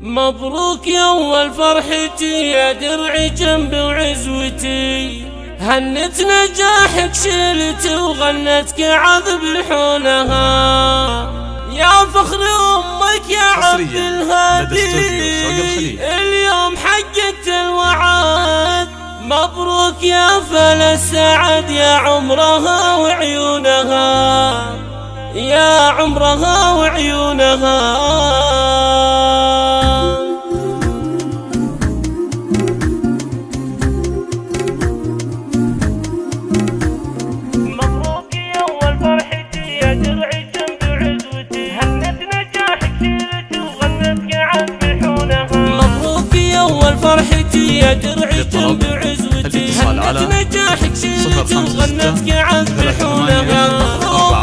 مبروك يا أول فرحتي يا درعي جنبي وعزوتي، هنت نجاحك شلت وغنتك عذب لحونها، يا فخر أمك يا عبد الهادي اليوم حققت الوعد. مبروك يا فل السعد يا عمرها وعيونها، يا عمرها وعيونها. مبروك يا أول فرحتي يا درعي جنبي وعزوتي، هنت نجاحك شيلت وغنتك عذب لحونها. مبروك يا أول فرحتي يا درعي جنبي وعزوتي، هنت نجاحك شيلت وغنتك عذب لحونها.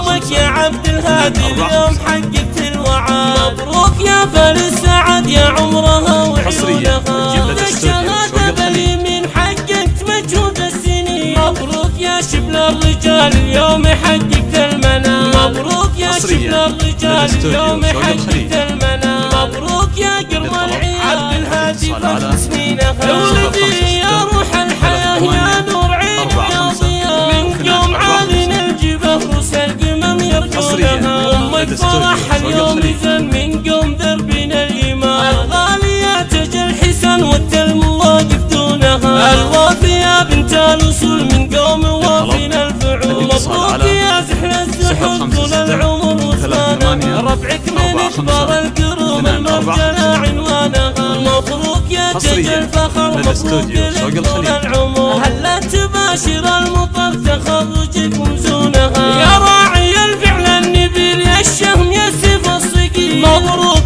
أمك يا عبد الهادي اليوم حققت الوعد. مبروك يا فل السعد يا عمرها وعيونها، الشهادة باليمين حققت مجهود السنين. مبروك يا شبل الرجال اليوم حققت المنام. مبروك يا شبل الرجال اليوم حققت المنام. مبروك يا قرب العين عبد الهادي فخر سنينها. ولدي يا روح الحياة يا نور عين يا ضياء، من قوم عالين الجبه روس القمم يرجونها. أمك فرح اليوم نزل من قوم دربنا الإيمان، الغالية تجل حسن والتلم واقف دونها. الوافية بنت الوصول من قوم وافينا الفعول. مبروك يا زحل الزحل طول العمر وصلنا، ربعك من اكبر الكروم المرجلة عنوانها. مبروك يا تجل فخر مبروك لك طول العمر، هلا تباشر المطر تخرجك ومزونها. يا راعي الفعل النبيل يا الشهم يا سيف الصقيل، مبروك